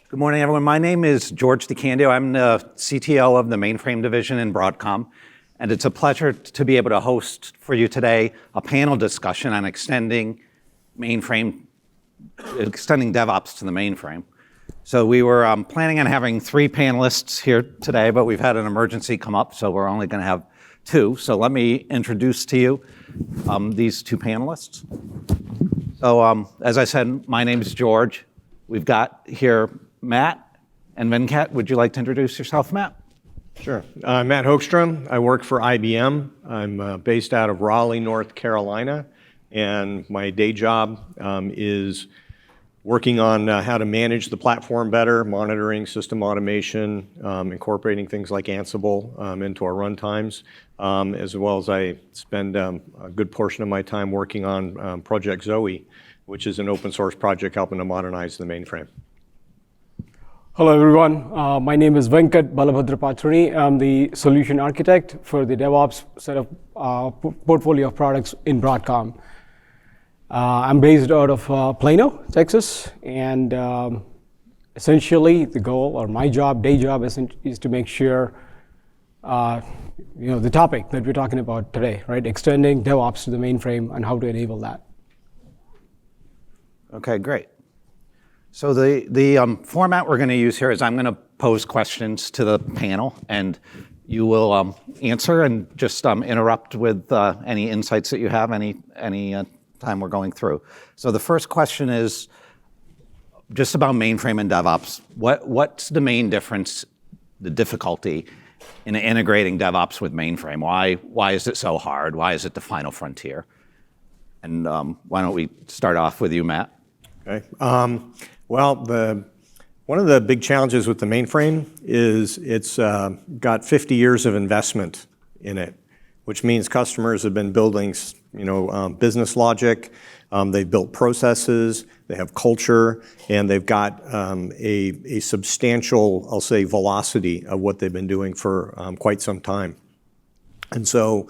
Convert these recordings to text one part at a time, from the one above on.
Good morning, everyone. My name is George DeCandio. I'm the CTO of the Mainframe division in Broadcom, and it's a pleasure to be able to host for you today a panel discussion on extending DevOps to the mainframe. So we were planning on having 3 panelists here today, but we've had an emergency come up, so we're only going to have 2. So let me introduce to you these 2 panelists. So as I said, my name is George. We've got here Matt and Venkat. Would you like to introduce yourself, Matt? Sure. Matt Hoekstrom. I work for IBM. I'm based out of Raleigh, North Carolina, and my day job is working on how to manage the platform better, monitoring system automation, incorporating things like Ansible into our runtimes, as well as I spend a good portion of my time working on Project Zoe, which is an open source project helping to modernize the mainframe. Hello, everyone. My name is Venkat Balabhadrapachari. I'm the solution architect for the DevOps set of portfolio of products in Broadcom. I'm based out of Plano, Texas, and essentially the goal, or my job, day job, is to make sure the topic that we're talking about today, right? Extending DevOps to the mainframe and how to enable that. Okay, great. So the format we're going to use here is I'm going to pose questions to the panel, and you will answer and just interrupt with any insights that you have, any time we're going through. So the first question is just about mainframe and DevOps. What's the main difference, the difficulty in integrating DevOps with mainframe? Why is it so hard? Why is it the final frontier? And why don't we start off with you, Matt? Okay. Well, one of the big challenges with the mainframe is it's got 50 years of investment in it, which means customers have been building, business logic. They've built processes. They have culture, and they've got a substantial, I'll say, velocity of what they've been doing for quite some time. And so,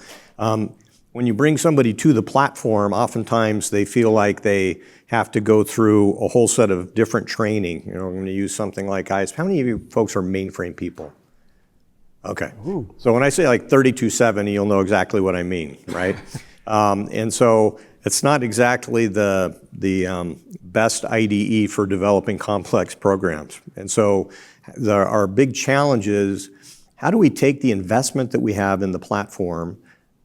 when you bring somebody to the platform, oftentimes they feel like they have to go through a whole set of different training. I'm going to use something like ISP. How many of you folks are mainframe people? Okay. Ooh. So when I say like 3270, you'll know exactly what I mean, right? And so it's not exactly the best IDE for developing complex programs. And so our big challenge is, how do we take the investment that we have in the platform,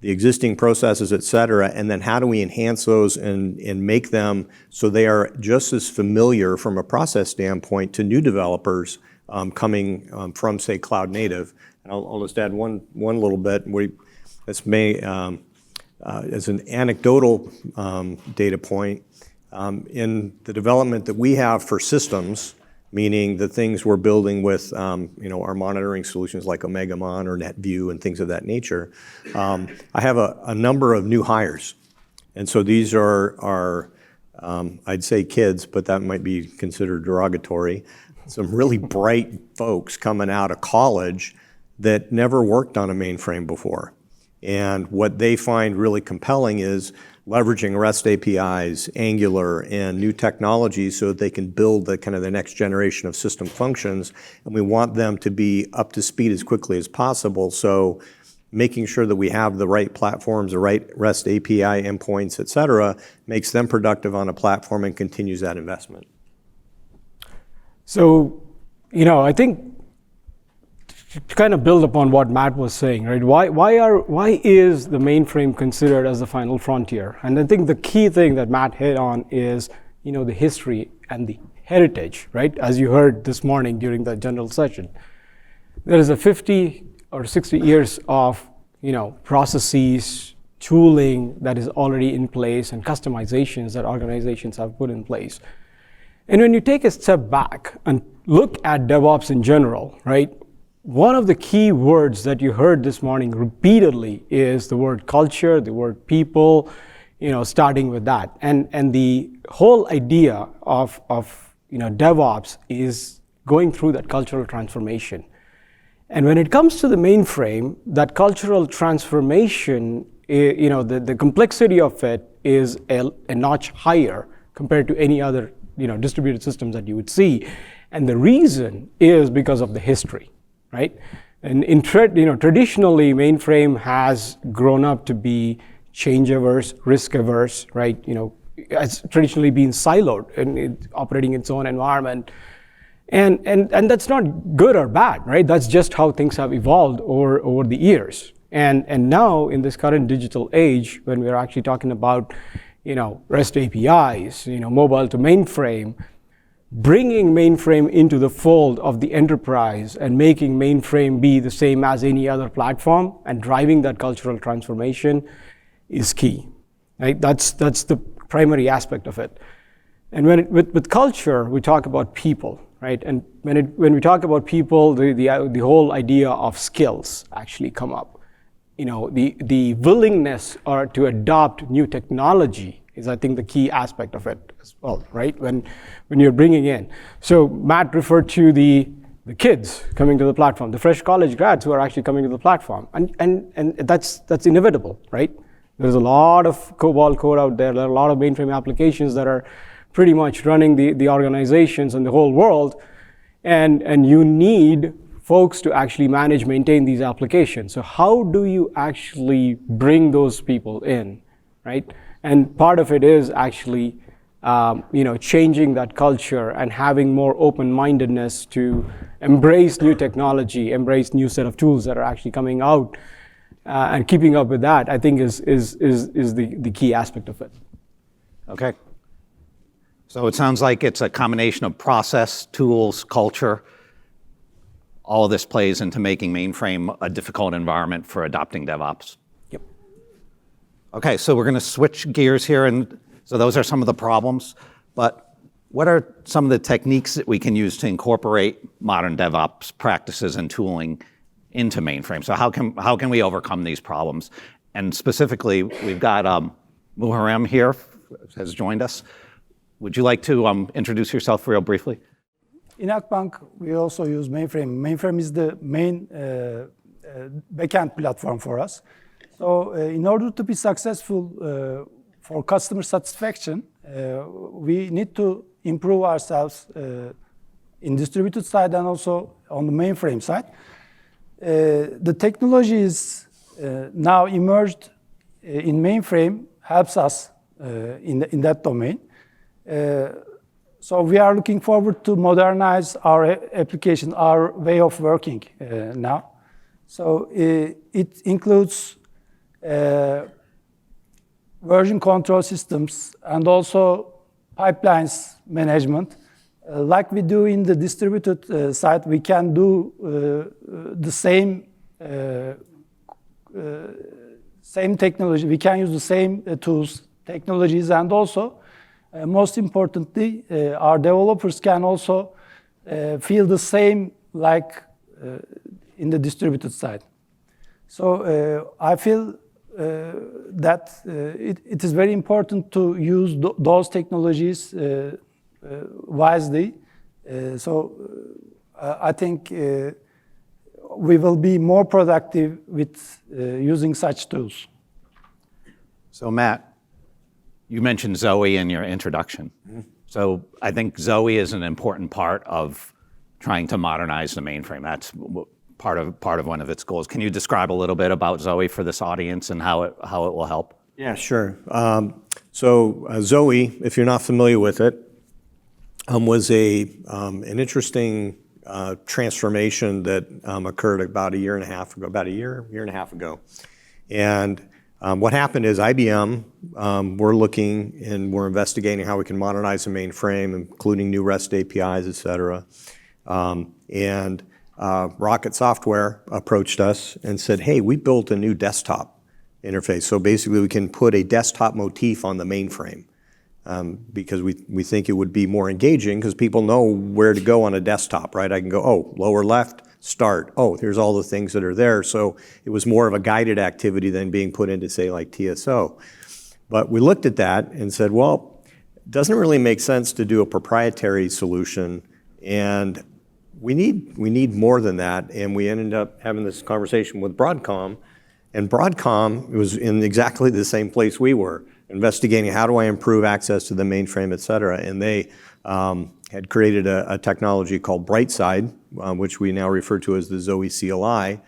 the existing processes, et cetera, and then how do we enhance those and make them so they are just as familiar from a process standpoint to new developers coming from, say, cloud native. And I'll just add one little bit. This may, as an anecdotal data point, in the development that we have for systems, meaning the things we're building with our monitoring solutions like OmegaMon or NetView and things of that nature, I have a number of new hires. And so these are I'd say kids, but that might be considered derogatory, some really bright folks coming out of college that never worked on a mainframe before. And what they find really compelling is leveraging REST APIs, Angular, and new technologies so that they can build the next generation of system functions. And we want them to be up to speed as quickly as possible. So making sure that we have the right platforms, the right REST API endpoints, et cetera, makes them productive on a platform and continues that investment. So, I think to kind of build upon what Matt was saying, right? Why is the mainframe considered as the final frontier? And I think the key thing that Matt hit on is, the history and the heritage, right? As you heard this morning during the general session, there is a 50 or 60 years of, processes, tooling that is already in place and customizations that organizations have put in place. And when you take a step back and look at DevOps in general, right? One of the key words that you heard this morning repeatedly is the word culture, the word people, starting with that. And the whole idea of DevOps is going through that cultural transformation. And when it comes to the mainframe, that cultural transformation, the complexity of it is a notch higher compared to any other distributed systems that you would see. And the reason is because of the history, right? And traditionally, mainframe has grown up to be change averse, risk averse, right? It's traditionally been siloed and operating its own environment. And that's not good or bad, right? That's just how things have evolved over the years. And now in this current digital age, when we're actually talking about, REST APIs, mobile to mainframe, bringing mainframe into the fold of the enterprise and making mainframe be the same as any other platform and driving that cultural transformation is key, right? That's the primary aspect of it. And with culture, we talk about people, right? And when we talk about people, the whole idea of skills actually come up. The willingness to adopt new technology is, I think, the key aspect of it as well, right? When you're bringing in. So Matt referred to the kids coming to the platform, the fresh college grads who are actually coming to the platform, and that's inevitable, right? There's a lot of COBOL code out there. There are a lot of mainframe applications that are pretty much running the organizations and the whole world, and you need folks to actually manage, maintain these applications. So how do you actually bring those people in, right? And part of it is actually, changing that culture and having more open-mindedness to embrace new technology, embrace new set of tools that are actually coming out, and keeping up with that, I think, is the key aspect of it. Okay. So it sounds like it's a combination of process, tools, culture. All of this plays into making mainframe a difficult environment for adopting DevOps. Yep. Okay, so we're going to switch gears here, and so those are some of the problems. But what are some of the techniques that we can use to incorporate modern DevOps practices and tooling into mainframe? So how can we overcome these problems? And specifically, we've got Muharrem here, has joined us. Would you like to introduce yourself real briefly? In Akbank, we also use Mainframe. Mainframe is the main backend platform for us. So in order to be successful for customer satisfaction, we need to improve ourselves in distributed side and also on the mainframe side. The technology is now emerged in mainframe, helps us in that domain. So we are looking forward to modernize our application, our way of working now. So it includes version control systems and also pipelines management. Like we do in the distributed side, we can do the same technology. We can use the same tools, technologies, and also most importantly, our developers can also feel the same like in the distributed side. So I feel that it is very important to use those technologies wisely. So I think we will be more productive with using such tools. So Matt, you mentioned Zoe in your introduction. Mm-hmm. So I think Zoe is an important part of trying to modernize the mainframe. That's part of one of its goals. Can you describe a little bit about Zoe for this audience and how it will help? Yeah, sure. So Zoe, if you're not familiar with it, was an interesting transformation that occurred about a year and a half ago. And what happened is IBM, we're looking and we're investigating how we can modernize the mainframe, including new REST APIs, et cetera. And Rocket Software approached us and said, hey, we built a new desktop interface. So basically we can put a desktop motif on the mainframe because we think it would be more engaging because people know where to go on a desktop, right? I can go, oh, lower left, start. Oh, here's all the things that are there. So it was more of a guided activity than being put into, say, like TSO. But we looked at that and said, well, it doesn't really make sense to do a proprietary solution, and we need more than that. And we ended up having this conversation with Broadcom, and Broadcom was in exactly the same place we were, investigating how do I improve access to the mainframe, et cetera. And they had created a technology called Brightside, which we now refer to as the Zoe CLI.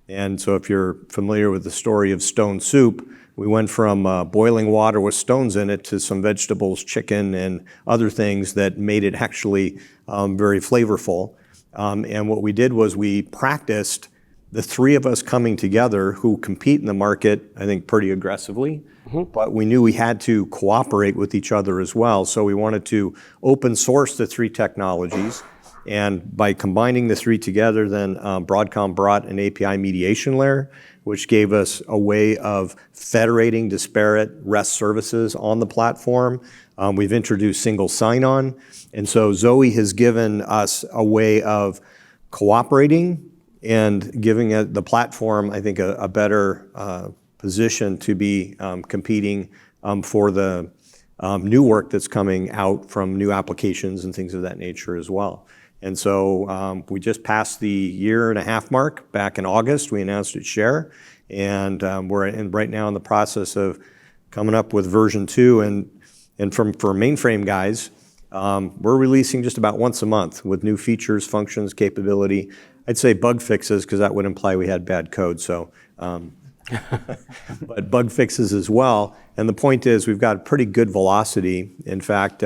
And so if you're familiar with the story of stone soup, we went from boiling water with stones in it to some vegetables, chicken, and other things that made it actually very flavorful. And what we did was we practiced the three of us coming together who compete in the market, I think, pretty aggressively. But we knew we had to cooperate with each other as well. So we wanted to open source the three technologies. And by combining the three together, then Broadcom brought an API mediation layer, which gave us a way of federating disparate REST services on the platform. We've introduced single sign-on. And so Zoe has given us a way of cooperating and giving the platform, I think, a better position to be competing for the new work that's coming out from new applications and things of that nature as well. And so we just passed the 1.5-year mark back in August. We announced at Share, and we're right now in the process of coming up with version 2. And for mainframe guys, we're releasing just about once a month with new features, functions, capability. I'd say bug fixes, because that would imply we had bad code. So, but bug fixes as well. And the point is, we've got pretty good velocity. In fact,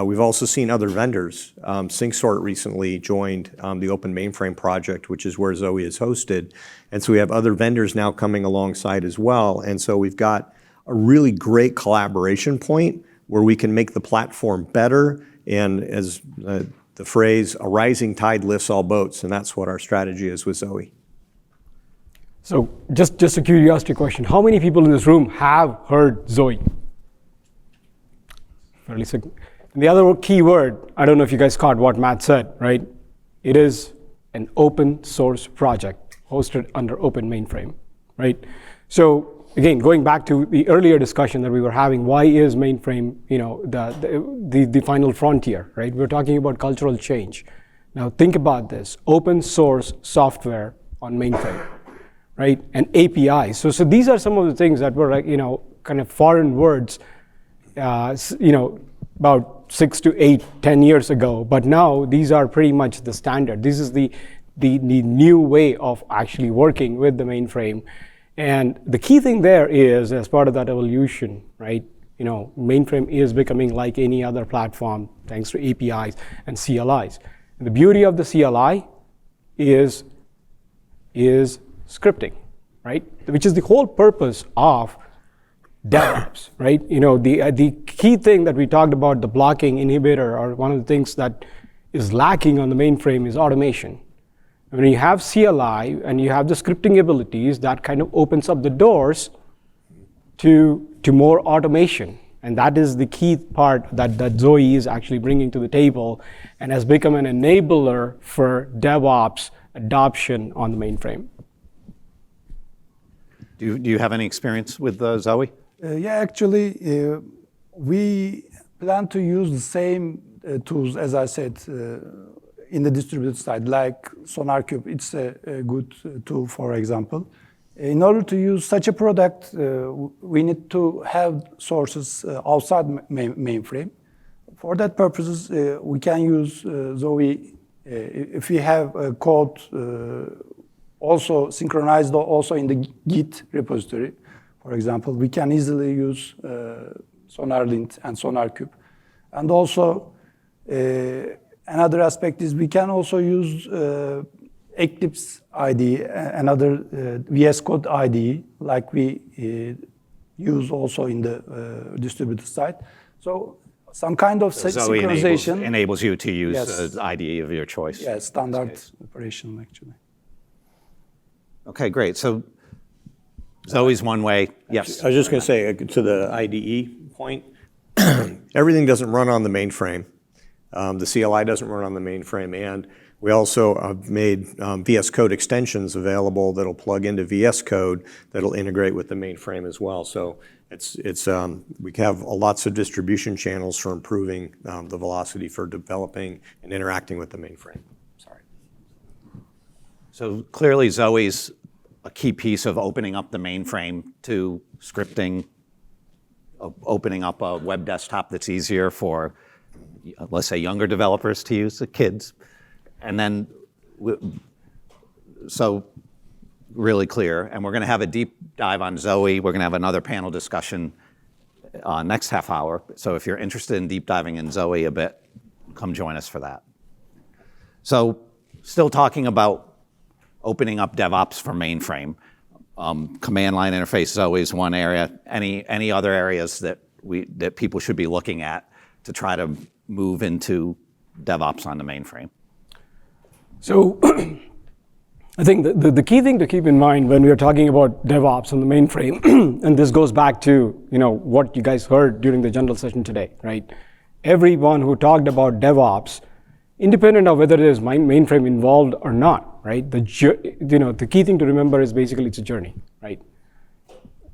we've also seen other vendors. SyncSort recently joined the Open Mainframe project, which is where Zoe is hosted. And so we have other vendors now coming alongside as well. And so we've got a really great collaboration point where we can make the platform better. And as the phrase, a rising tide lifts all boats. And that's what our strategy is with Zoe. So just a curiosity question. How many people in this room have heard Zoe? Fairly significant. And the other key word, I don't know if you guys caught what Matt said, right? It is an open source project hosted under Open Mainframe, right? So again, going back to the earlier discussion that we were having, why is mainframe, the final frontier, right? We're talking about cultural change. Now think about this: open source software on mainframe, right? And APIs. So these are some of the things that were kind of foreign words, about 6 to 8, 10 years ago, but now these are pretty much the standard. This is the new way of actually working with the mainframe. And the key thing there is, as part of that evolution, right, mainframe is becoming like any other platform thanks to APIs and CLIs. And the beauty of the CLI is scripting, right, which is the whole purpose of DevOps, right? The key thing that we talked about, the blocking inhibitor, or one of the things that is lacking on the mainframe is automation. When you have CLI and you have the scripting abilities, that kind of opens up the doors to more automation. And that is the key part that Zoe is actually bringing to the table and has become an enabler for DevOps adoption on the mainframe. Do you have any experience with Zoe? Yeah, actually, we plan to use the same tools, as I said, in the distributed side, like SonarQube. It's a good tool, for example. In order to use such a product, we need to have sources outside mainframe. For that purposes, we can use Zoe if we have a code also synchronized also in the Git repository. For example, we can easily use SonarLint and SonarQube. And also, another aspect is we can also use Eclipse IDE, another VS Code IDE, like we use also in the distributed side. So some kind of Zoe synchronization enables you to use an IDE of your choice. Yeah, standard operation, actually. Okay, great. So Zoe's one way. Yes. I was just going to say, to the IDE point, everything doesn't run on the mainframe. The CLI doesn't run on the mainframe. And we also have made VS Code extensions available that'll plug into VS Code that'll integrate with the mainframe as well. So we have lots of distribution channels for improving the velocity for developing and interacting with the mainframe. Sorry. So clearly Zoe's a key piece of opening up the mainframe to scripting, opening up a web desktop that's easier for let's say, younger developers to use, the kids. And then, so really clear. And we're going to have a deep dive on Zoe. We're going to have another panel discussion next half hour. So if you're interested in deep diving in Zoe a bit, come join us for that. So still talking about opening up DevOps for mainframe. Command line interface Zoe is one area. Any other areas that people should be looking at to try to move into DevOps on the mainframe? So I think the key thing to keep in mind when we are talking about DevOps on the mainframe, and this goes back to what you guys heard during the general session today, right? Everyone who talked about DevOps, independent of whether there's mainframe involved or not, right? The key thing to remember is basically it's a journey, right?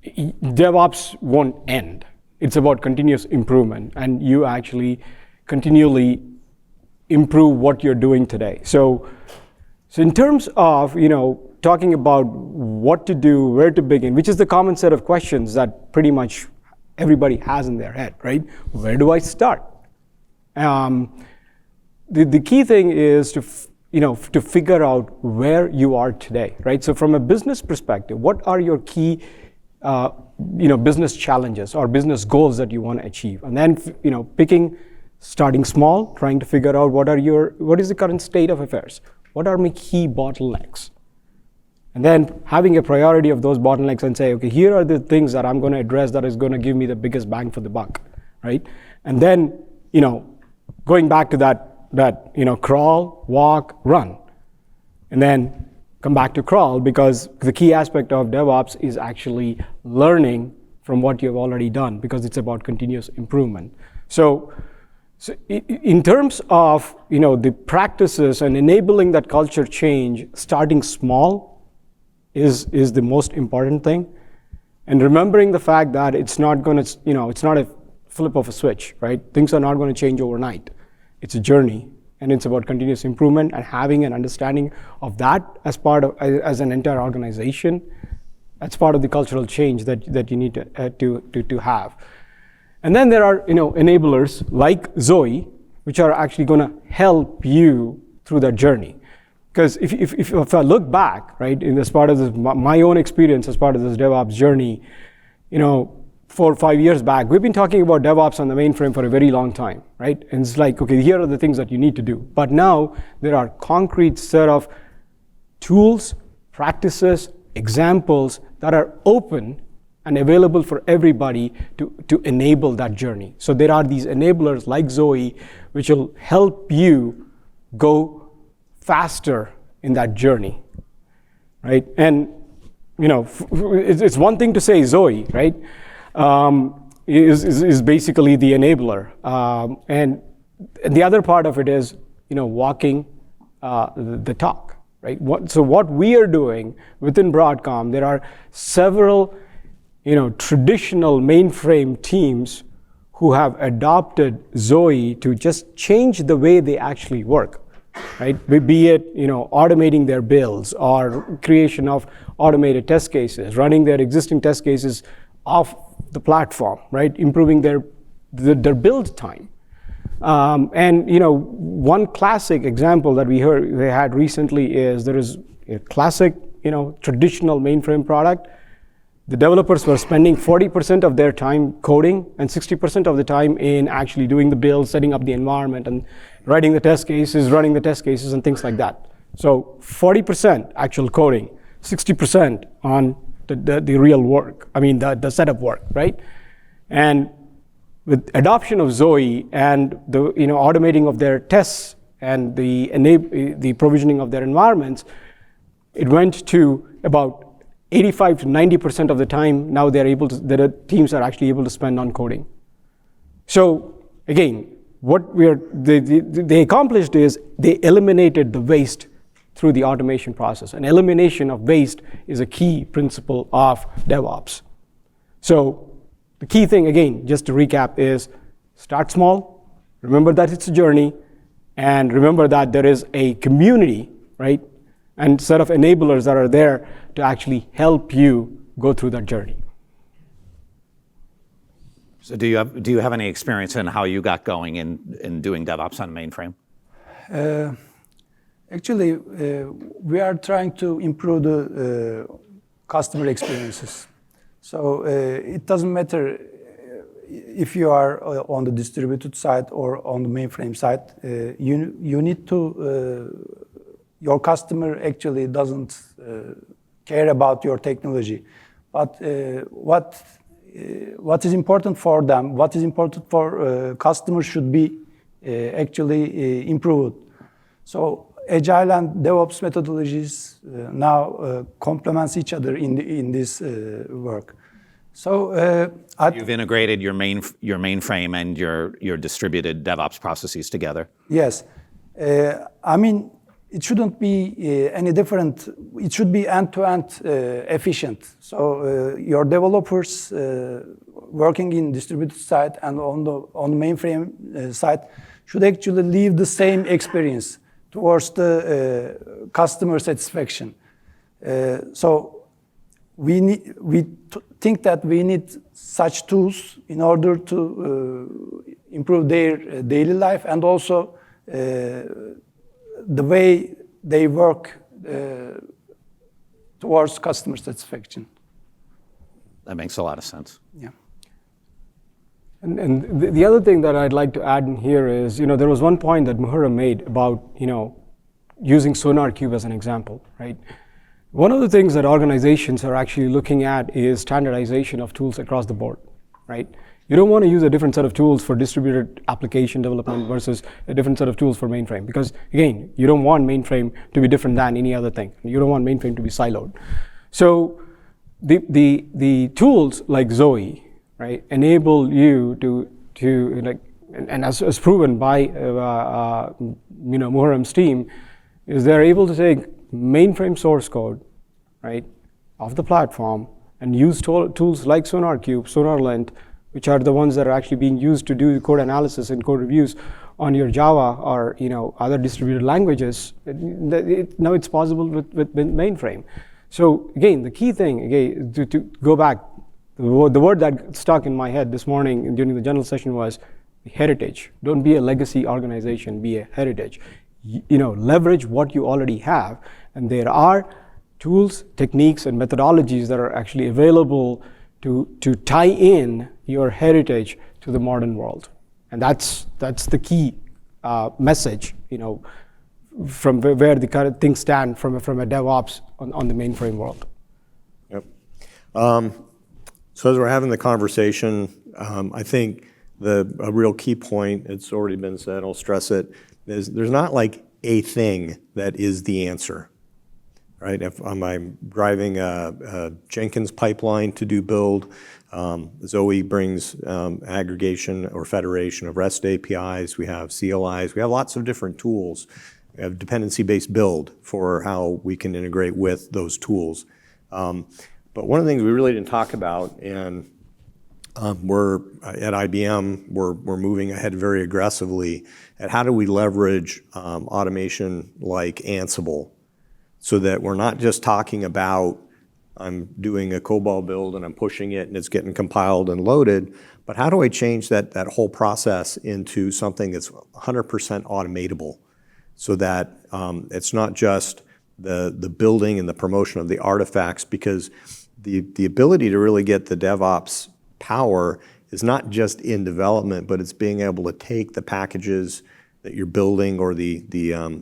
DevOps won't end. It's about continuous improvement, and you actually continually improve what you're doing today. So in terms of talking about what to do, where to begin, which is the common set of questions that pretty much everybody has in their head, right? Where do I start? The key thing is to figure out where you are today, right? So from a business perspective, what are your key business challenges or business goals that you want to achieve? And then starting small, trying to figure out what is the current state of affairs? What are my key bottlenecks? And then having a priority of those bottlenecks and say, okay, here are the things that I'm going to address that is going to give me the biggest bang for the buck, right? And then, going back to that crawl, walk, run. And then come back to crawl, because the key aspect of DevOps is actually learning from what you've already done, because it's about continuous improvement. So in terms of the practices and enabling that culture change, starting small is the most important thing, and remembering the fact that it's not going to it's not a flip of a switch, right? Things are not going to change overnight. It's a journey, and it's about continuous improvement and having an understanding of that as an entire organization. That's part of the cultural change that you need to have. And then there are enablers like Zoe, which are actually going to help you through that journey. Because if I look back, right, as part of this, my own experience as part of this DevOps journey, 4 or 5 years back, we've been talking about DevOps on the mainframe for a very long time, right? And it's like, okay, here are the things that you need to do. But now there are concrete set of tools, practices, examples that are open and available for everybody to enable that journey. So there are these enablers like Zoe, which will help you go faster in that journey, right? And it's one thing to say Zoe, right? Is basically the enabler, and the other part of it is walking the talk, right? So what we are doing within Broadcom, there are several traditional mainframe teams who have adopted Zoe to just change the way they actually work, right? Be it automating their builds or creation of automated test cases, running their existing test cases off the platform, right? Improving their build time. And one classic example that we had recently is there is a classic traditional mainframe product. The developers were spending 40% of their time coding and 60% of the time in actually doing the build, setting up the environment, and writing the test cases, running the test cases, and things like that. So 40% actual coding, 60% on the real work. I mean the setup work, right? And with adoption of Zoe and the automating of their tests and the provisioning of their environments, it went to about 85 to 90% of the time now the teams are actually able to spend on coding. So again, what they accomplished is they eliminated the waste through the automation process. And elimination of waste is a key principle of DevOps. So the key thing, again, just to recap, is start small, remember that it's a journey, and remember that there is a community, right, and set of enablers that are there to actually help you go through that journey. So do you have any experience in how you got going in doing DevOps on mainframe? Actually, we are trying to improve the customer experiences. So it doesn't matter if you are on the distributed side or on the mainframe side. You need to, your customer actually doesn't care about your technology. But what is important for them, what is important for customers should be actually improved. So Agile and DevOps methodologies now complements each other in this work. So you've integrated your mainframe and your distributed DevOps processes together. Yes, I mean it shouldn't be any different. It should be end-to-end efficient. So your developers working in distributed side and on the mainframe side should actually leave the same experience towards the customer satisfaction. So we think that we need such tools in order to improve their daily life and also the way they work towards customer satisfaction. That makes a lot of sense. Yeah. And the other thing that I'd like to add in here is, there was one point that Muharrem made about, using SonarQube as an example, right? One of the things that organizations are actually looking at is standardization of tools across the board, right? You don't want to use a different set of tools for distributed application development versus a different set of tools for mainframe. Because again, you don't want mainframe to be different than any other thing. You don't want mainframe to be siloed. So the tools like Zoe, right, enable you to like, and as proven by Muharrem's team, is they're able to take mainframe source code, right, of the platform and use tools like SonarQube, SonarLint, which are the ones that are actually being used to do code analysis and code reviews on your Java or other distributed languages. Now it's possible with mainframe. So again, the key thing, again, to go back, the word that stuck in my head this morning during the general session was heritage. Don't be a legacy organization, be a heritage. Leverage what you already have, and there are tools, techniques, and methodologies that are actually available to tie in your heritage to the modern world. And that's the key message, from where the current things stand from a DevOps on the mainframe world. Yep. So as we're having the conversation, I think a real key point, it's already been said, I'll stress it, is there's not like a thing that is the answer, right? If I'm driving a Jenkins pipeline to do build, Zoe brings aggregation or federation of REST APIs, we have CLIs, we have lots of different tools. We have dependency-based build for how we can integrate with those tools. But one of the things we really didn't talk about, and we're at IBM, we're moving ahead very aggressively at how do we leverage automation like Ansible so that we're not just talking about I'm doing a COBOL build and I'm pushing it and it's getting compiled and loaded, but how do I change that whole process into something that's 100% automatable so that it's not just the building and the promotion of the artifacts, because the ability to really get the DevOps power is not just in development, but it's being able to take the packages that you're building or the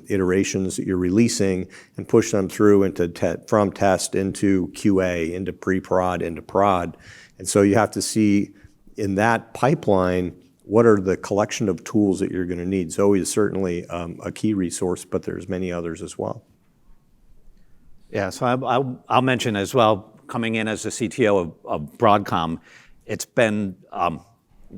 iterations that you're releasing and push them through into from test into QA, into pre-prod, into prod. And so you have to see in that pipeline, what are the collection of tools that you're going to need? Zoe is certainly a key resource, but there's many others as well. Yeah, so I'll mention as well, coming in as the CTO of Broadcom, it's been,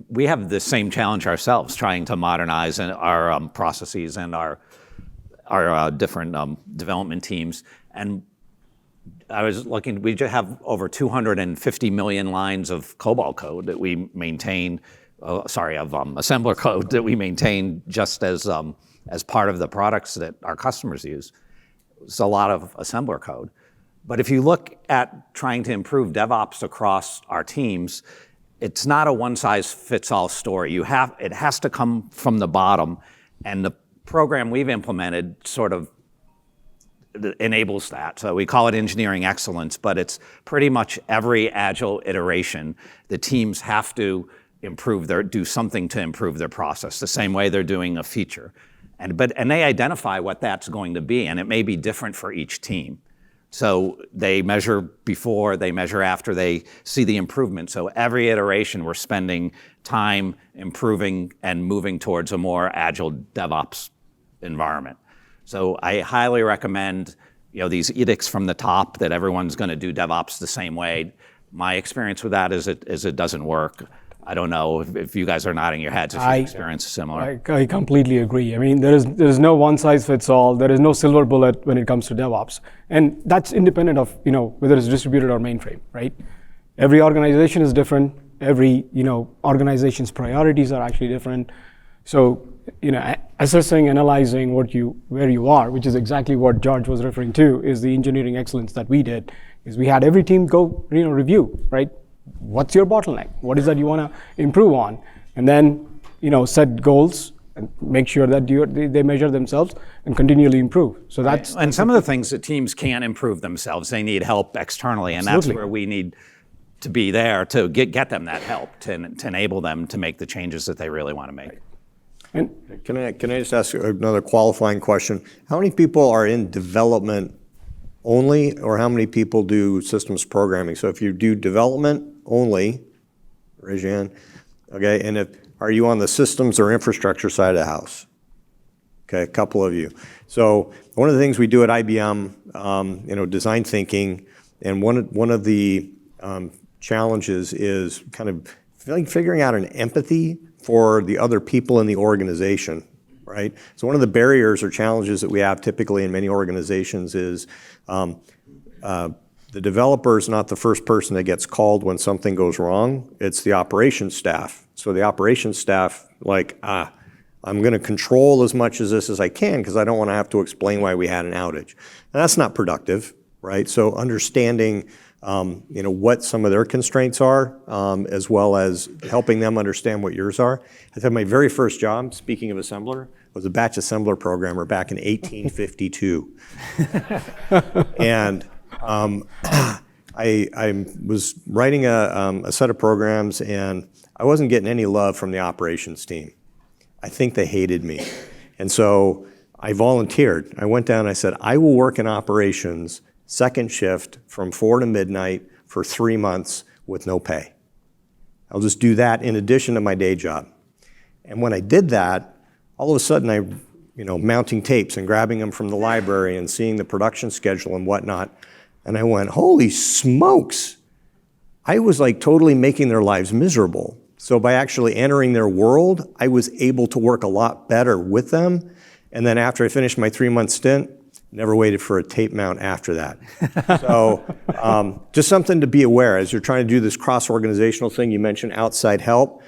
we have the same challenge ourselves, trying to modernize our processes and our different development teams. And I was looking, we just have over 250 million lines of COBOL code that we maintain, assembler code that we maintain just as part of the products that our customers use. It's a lot of assembler code. But if you look at trying to improve DevOps across our teams, it's not a one-size-fits-all story. It has to come from the bottom, and the program we've implemented sort of enables that. So we call it engineering excellence, but it's pretty much every agile iteration. The teams have to do something to improve their process, the same way they're doing a feature. And they identify what that's going to be, and it may be different for each team. So they measure before, they measure after, they see the improvement. So every iteration, we're spending time improving and moving towards a more agile DevOps environment. So I highly recommend, these edicts from the top that everyone's going to do DevOps the same way. My experience with that is it doesn't work. I don't know if you guys are nodding your heads if your experience is similar. I completely agree. I mean, there is no one size fits all. There is no silver bullet when it comes to DevOps, and that's independent of whether it's distributed or mainframe, right? Every organization is different. Every organization's priorities are actually different. So assessing, analyzing where you are, which is exactly what George was referring to, is the engineering excellence that we did. Is we had every team go review, right? What's your bottleneck? What is that you want to improve on? And then, set goals and make sure that they measure themselves and continually improve. So that's and some of the things that teams can't improve themselves. They need help externally, and Absolutely. That's where we need to be there to get them that help to enable them to make the changes that they really want to make. And Can I just ask another qualifying question? How many people are in development only, or how many people do systems programming? So if you do development only, raise your hand. Okay, and are you on the systems or infrastructure side of the house? Okay, a couple of you. So one of the things we do at IBM, design thinking, and one of the challenges is kind of figuring out an empathy for the other people in the organization, right? So one of the barriers or challenges that we have typically in many organizations is the developer is not the first person that gets called when something goes wrong. It's the operations staff. So the operations staff, I'm going to control as much of this as I can because I don't want to have to explain why we had an outage. And that's not productive, right? So understanding what some of their constraints are, as well as helping them understand what yours are. I think my very first job, speaking of assembler, was a batch assembler programmer back in 1852. And I was writing a set of programs, and I wasn't getting any love from the operations team. I think they hated me. And so I volunteered. I went down and I said, I will work in operations second shift from 4 to midnight for 3 months with no pay. I'll just do that in addition to my day job. And when I did that, all of a sudden mounting tapes and grabbing them from the library and seeing the production schedule and whatnot, and I went, holy smokes. I was totally making their lives miserable. So by actually entering their world, I was able to work a lot better with them. And then after I finished my 3-month stint, never waited for a tape mount after that. So just something to be aware as you're trying to do this cross-organizational thing. You mentioned outside help,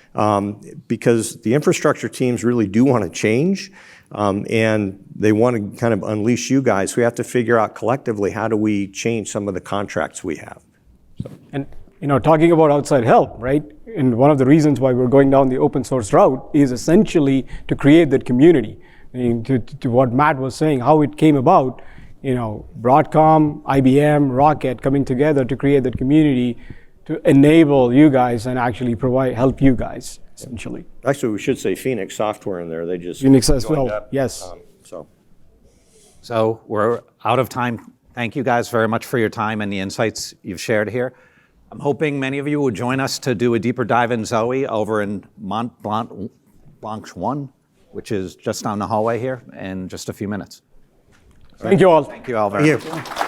because the infrastructure teams really do want to change, and they want to kind of unleash you guys. We have to figure out collectively, how do we change some of the contracts we have? So. And talking about outside help, right? And one of the reasons why we're going down the open source route is essentially to create that community. To what Matt was saying, how it came about, Broadcom, IBM, Rocket coming together to create that community to enable you guys and actually help you guys, essentially. Actually, we should say Phoenix Software in there. They just Phoenix as well, yes. So we're out of time. Thank you guys very much for your time and the insights you've shared here. I'm hoping many of you will join us to do a deeper dive in Zoe over in Mont Blanc 1, which is just down the hallway here in just a few minutes. Thank you all. Thank you all very much. Thank you.